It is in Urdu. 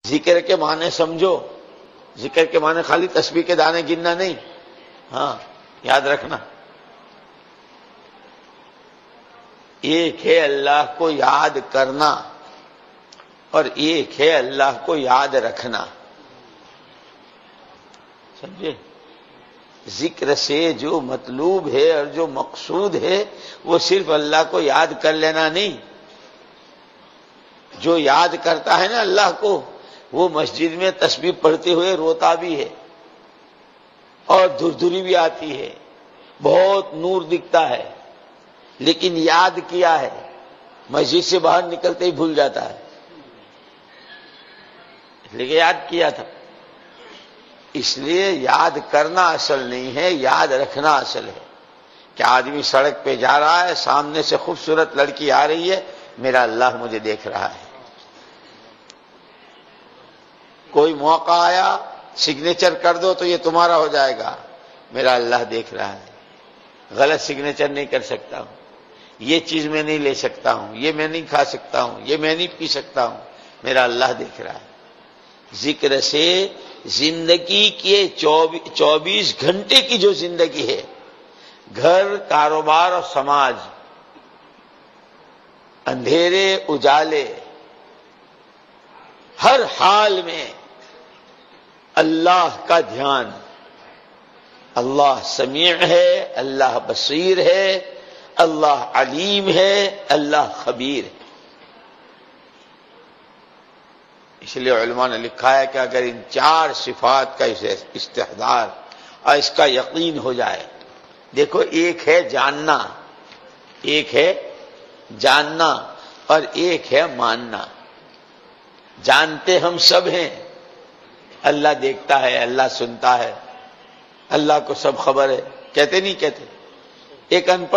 ذکر کے معنی سمجھو. ذکر کے معنی خالی تسبیح کے دانے گننا نہیں. ہاں یاد رکھنا، ایک ہے اللہ کو یاد کرنا اور ایک ہے اللہ کو یاد رکھنا. سمجھے؟ ذکر سے جو مطلوب ہے اور جو مقصود ہے وہ صرف اللہ کو یاد کر لینا نہیں. جو یاد کرتا ہے نا اللہ کو، وہ مسجد میں تسبیح پڑھتے ہوئے روتا بھی ہے اور دردری بھی آتی ہے، بہت نور دکھتا ہے، لیکن یاد کیا ہے، مسجد سے باہر نکلتے ہی بھول جاتا ہے، لیکن یاد کیا تھا. اس لیے یاد کرنا اصل نہیں ہے، یاد رکھنا اصل ہے. کہ آدمی سڑک پہ جا رہا ہے، سامنے سے خوبصورت لڑکی آ رہی ہے، میرا اللہ مجھے دیکھ رہا ہے. کوئی موقع آیا سگنیچر کر دو تو یہ تمہارا ہو جائے گا، میرا اللہ دیکھ رہا ہے. غلط سگنیچر نہیں کر سکتا ہوں، یہ چیز میں نہیں لے سکتا ہوں، یہ میں نہیں کھا سکتا ہوں، یہ میں نہیں پی سکتا ہوں، میرا اللہ دیکھ رہا ہے. ذکر سے زندگی کے 24 گھنٹے کی جو زندگی ہے، گھر، کاروبار اور سماج، اندھیرے اجالے، ہر حال میں اللہ کا دھیان. اللہ سمیع ہے، اللہ بصیر ہے، اللہ علیم ہے، اللہ خبیر ہے. اس لیے علماء نے لکھا ہے کہ اگر ان 4 صفات کا استحضار اور اس کا یقین ہو جائے. دیکھو، ایک ہے جاننا، ایک ہے جاننا اور ایک ہے ماننا. جانتے ہم سب ہیں، اللہ دیکھتا ہے، اللہ سنتا ہے، اللہ کو سب خبر ہے، کہتے نہیں کہتے. ایک ان پڑھ